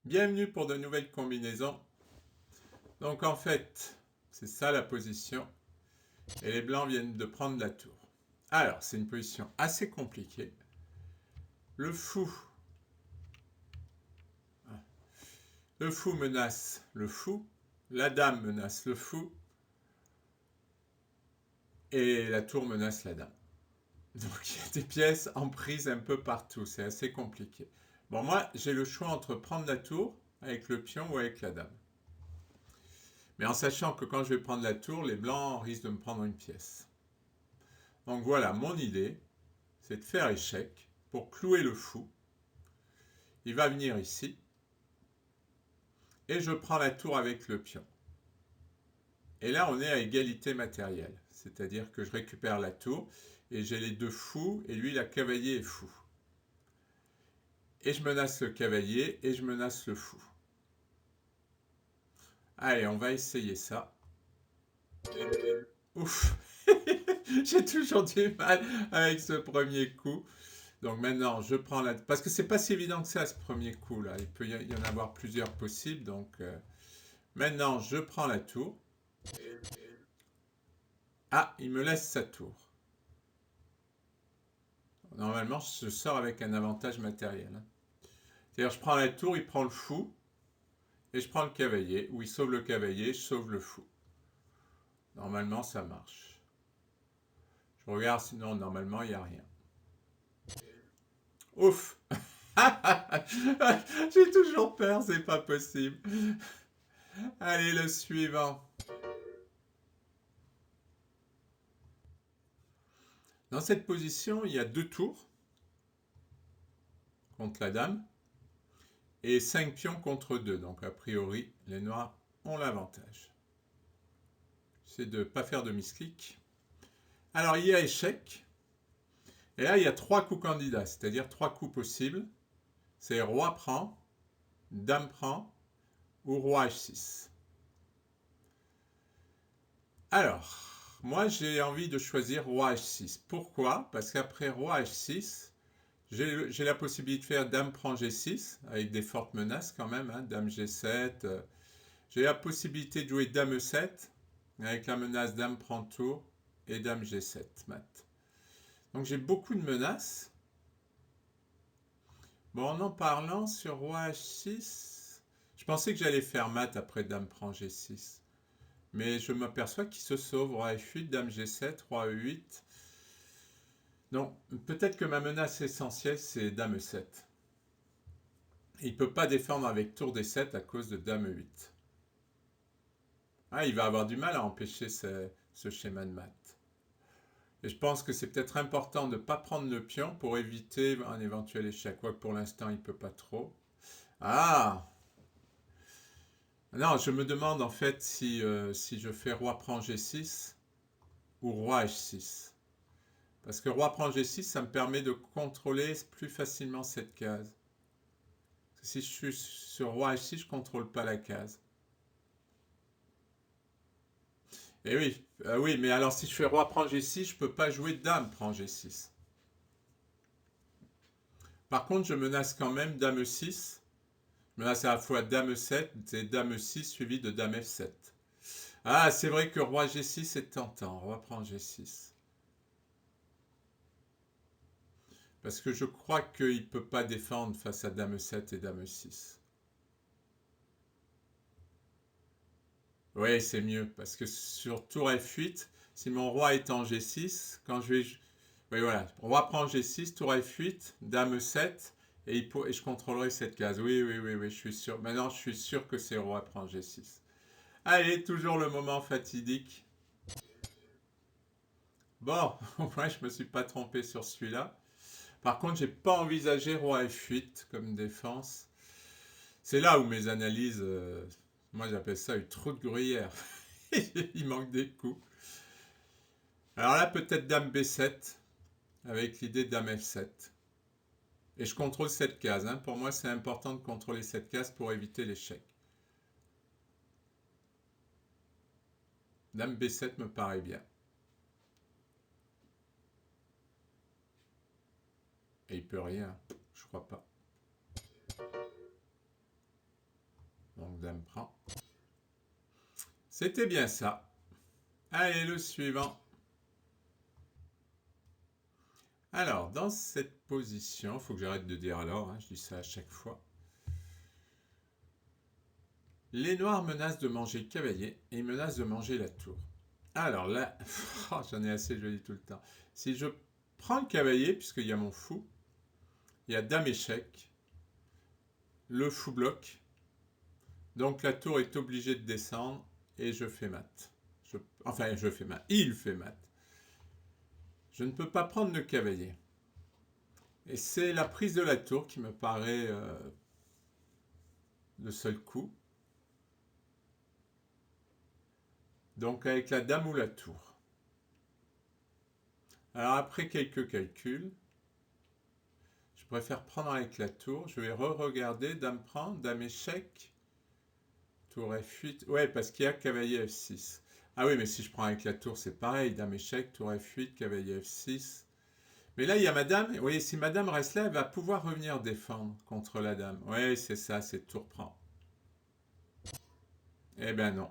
Bienvenue pour de nouvelles combinaisons. Donc en fait, c'est ça la position. Et les blancs viennent de prendre la tour. Alors, c'est une position assez compliquée. Le fou. Le fou menace le fou. La dame menace le fou. Et la tour menace la dame. Donc il y a des pièces en prise un peu partout. C'est assez compliqué. Bon, moi, j'ai le choix entre prendre la tour avec le pion ou avec la dame. Mais en sachant que quand je vais prendre la tour, les blancs risquent de me prendre une pièce. Donc voilà, mon idée, c'est de faire échec pour clouer le fou. Il va venir ici. Et je prends la tour avec le pion. Et là, on est à égalité matérielle. C'est-à-dire que je récupère la tour et j'ai les deux fous et lui, la cavalier est fou. Et je menace le cavalier et je menace le fou. Allez, on va essayer ça. Ouf. J'ai toujours du mal avec ce premier coup. Donc maintenant, je prends la... Parce que c'est pas si évident que ça, ce premier coup-là. Il peut y en avoir plusieurs possibles. Donc maintenant, je prends la tour. Ah, il me laisse sa tour. Normalement, je sors avec un avantage matériel. C'est-à-dire, je prends la tour, il prend le fou, et je prends le cavalier, ou il sauve le cavalier, je sauve le fou. Normalement, ça marche. Je regarde, sinon, normalement, il n'y a rien. Ouf. J'ai toujours peur, c'est pas possible. Allez, le suivant. Dans cette position, il y a deux tours contre la dame et 5 pions contre 2. Donc, a priori, les noirs ont l'avantage. C'est de ne pas faire de misclic. Alors, il y a échec. Et là, il y a 3 coups candidats, c'est-à-dire 3 coups possibles. C'est roi prend, dame prend ou roi H6. Alors, moi j'ai envie de choisir roi H6. Pourquoi? Parce qu'après roi H6, j'ai la possibilité de faire dame prend G6, avec des fortes menaces quand même, hein, dame G7. J'ai la possibilité de jouer dame E7, avec la menace dame prend tour, et dame G7, mat. Donc j'ai beaucoup de menaces. Bon, en parlant sur roi H6, je pensais que j'allais faire mat après dame prend G6. Mais je m'aperçois qu'il se sauve. Roi F8, dame G7, roi E8. Non, peut-être que ma menace essentielle, c'est dame E7. Il ne peut pas défendre avec tour D7 à cause de dame E8. Ah, il va avoir du mal à empêcher ce schéma de mat. Et je pense que c'est peut-être important de ne pas prendre le pion pour éviter un éventuel échec. Quoique pour l'instant, il ne peut pas trop. Ah! Non, je me demande en fait si je fais roi prend G6 ou roi H6. Parce que roi prend G6, ça me permet de contrôler plus facilement cette case. Si je suis sur roi H6, je ne contrôle pas la case. Et oui, oui, mais alors si je fais roi prend G6, je ne peux pas jouer dame prend G6. Par contre, je menace quand même dame E6. Je menace à la fois dame E7 et dame E6 suivi de dame F7. Ah, c'est vrai que roi G6 est tentant. Roi prend G6. Parce que je crois qu'il ne peut pas défendre face à dame E7 et dame E6. Oui, c'est mieux. Parce que sur tour F8, si mon roi est en G6, quand je vais... Oui, voilà. Roi prend G6, tour F8, dame E7, et je contrôlerai cette case. Oui, oui, oui, oui, je suis sûr. Maintenant, je suis sûr que c'est roi prend G6. Allez, toujours le moment fatidique. Bon, au moins, je ne me suis pas trompé sur celui-là. Par contre, j'ai pas envisagé roi F8 comme défense. C'est là où mes analyses, moi j'appelle ça une trou de gruyère. Il manque des coups. Alors là, peut-être dame B7, avec l'idée de dame F7. Et je contrôle cette case. Hein. Pour moi, c'est important de contrôler cette case pour éviter l'échec. Dame B7 me paraît bien. Et il peut rien. Je crois pas. dame prend. C'était bien ça. Allez, le suivant. Alors, dans cette position, il faut que j'arrête de dire alors, hein, je dis ça à chaque fois. Les noirs menacent de manger le cavalier et ils menacent de manger la tour. Alors là, oh, j'en ai assez joli tout le temps. Si je prends le cavalier, puisqu'il y a mon fou, il y a dame échec, le fou bloque, donc la tour est obligée de descendre et je fais mat. Enfin, je fais mat, il fait mat. Je ne peux pas prendre le cavalier. Et c'est la prise de la tour qui me paraît le seul coup. Donc avec la dame ou la tour. Alors après quelques calculs, je préfère prendre avec la tour. Je vais re-regarder. Dame prend, dame échec, tour F8. Ouais, parce qu'il y a cavalier F6. Ah oui, mais si je prends avec la tour, c'est pareil. Dame échec, tour F8, cavalier F6. Mais là, il y a madame. Vous voyez, si madame reste là, elle va pouvoir revenir défendre contre la dame. Oui, c'est ça, c'est tour prend. Eh ben non.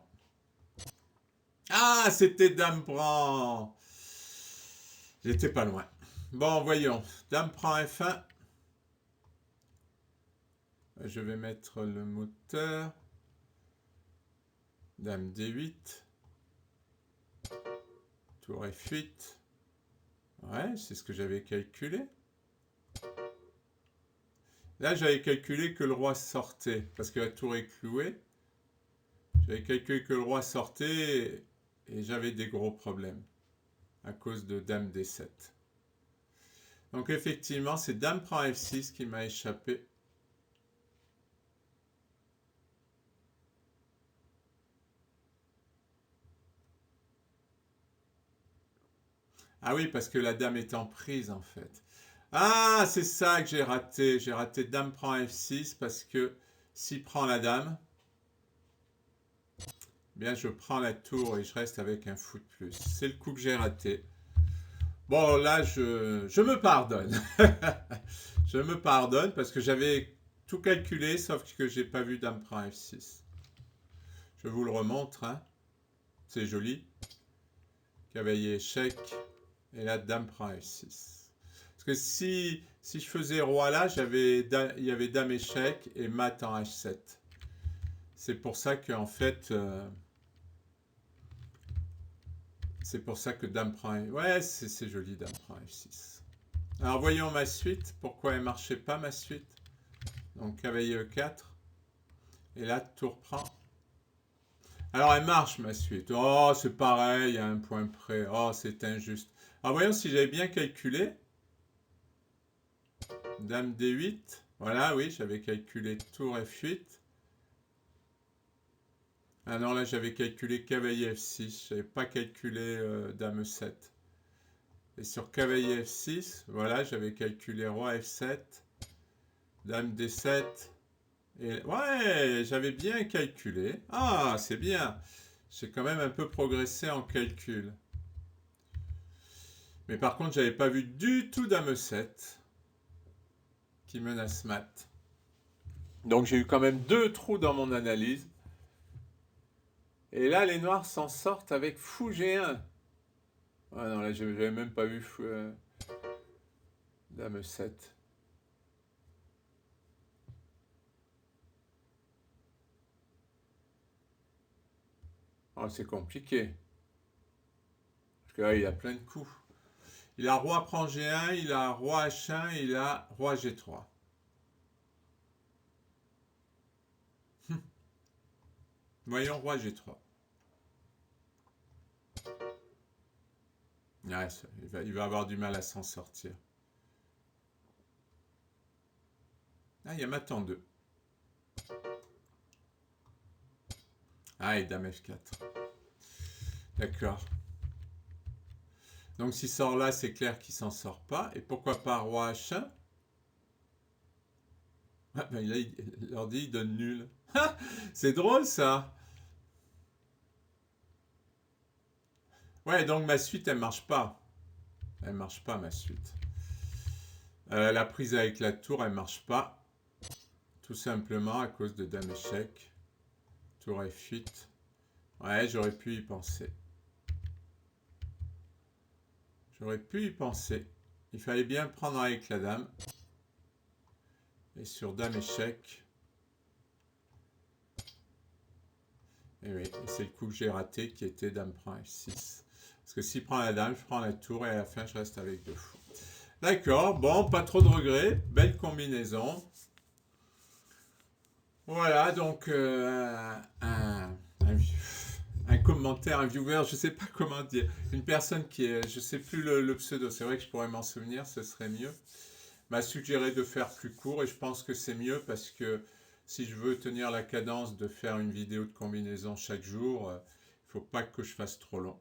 Ah, c'était dame prend. J'étais pas loin. Bon, voyons. Dame prend F1. Je vais mettre le moteur. Dame D8. Tour F8. Ouais, c'est ce que j'avais calculé. Là, j'avais calculé que le roi sortait, parce que la tour est clouée. J'avais calculé que le roi sortait et j'avais des gros problèmes à cause de dame D7. Donc effectivement, c'est dame prend F6 qui m'a échappé. Ah oui, parce que la dame est en prise en fait. Ah, c'est ça que j'ai raté. J'ai raté dame prend F6 parce que s'il prend la dame, eh bien je prends la tour et je reste avec un fou de plus. C'est le coup que j'ai raté. Bon, là, je me pardonne. Je me pardonne parce que j'avais tout calculé, sauf que j'ai pas vu dame prend F6. Je vous le remontre, hein. C'est joli. Cavalier échec. Et là, dame prend F6. Parce que si je faisais roi là, il y avait dame échec et mat en H7. C'est pour ça que en fait, c'est pour ça que dame prend F6. Ouais, c'est joli, dame prend F6. Alors voyons ma suite. Pourquoi elle ne marchait pas ma suite? Donc cavalier E4. Et là, tour prend. Alors elle marche ma suite. Oh, c'est pareil, à un point près. Oh, c'est injuste. Alors voyons si j'avais bien calculé. Dame D8. Voilà, oui, j'avais calculé tour F8. Ah non, là j'avais calculé cavalier F6. Je n'avais pas calculé dame E7. Et sur cavalier F6, voilà, j'avais calculé roi F7. Dame D7. Et ouais, j'avais bien calculé. Ah, c'est bien. J'ai quand même un peu progressé en calcul. Mais par contre, j'avais pas vu du tout dame E7 qui menace mat. Donc j'ai eu quand même 2 trous dans mon analyse. Et là, les noirs s'en sortent avec fou G1. Ah non, là, j'avais même pas vu dame E7. Oh, c'est compliqué. Parce que là, il a plein de coups. Il a roi prend G1, il a roi H1, il a roi G3. Voyons roi G3. Ouais, il va avoir du mal à s'en sortir. Ah, il y a mat en 2. Ah, et dame F4. D'accord. Donc s'il sort là, c'est clair qu'il s'en sort pas. Et pourquoi pas roi H1? Ah, ben là, l'ordi, il donne nul. C'est drôle ça. Ouais, donc ma suite, elle marche pas. Elle marche pas, ma suite. La prise avec la tour, elle marche pas. Tout simplement à cause de dame échec. Tour F8. Ouais, j'aurais pu y penser. J'aurais pu y penser. Il fallait bien prendre avec la dame. Et sur dame échec. Et oui, c'est le coup que j'ai raté qui était dame prend F6. Parce que s'il prend la dame, je prends la tour et à la fin je reste avec 2 fous. D'accord, bon, pas trop de regrets. Belle combinaison. Voilà, donc un commentaire, un viewer, je sais pas comment dire. Une personne qui est, je sais plus le pseudo, c'est vrai que je pourrais m'en souvenir, ce serait mieux. M'a suggéré de faire plus court et je pense que c'est mieux parce que si je veux tenir la cadence de faire une vidéo de combinaison chaque jour, il ne faut pas que je fasse trop long.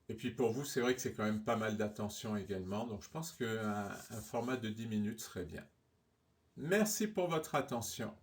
Et puis pour vous, c'est vrai que c'est quand même pas mal d'attention également, donc je pense qu'un format de 10 minutes serait bien. Merci pour votre attention.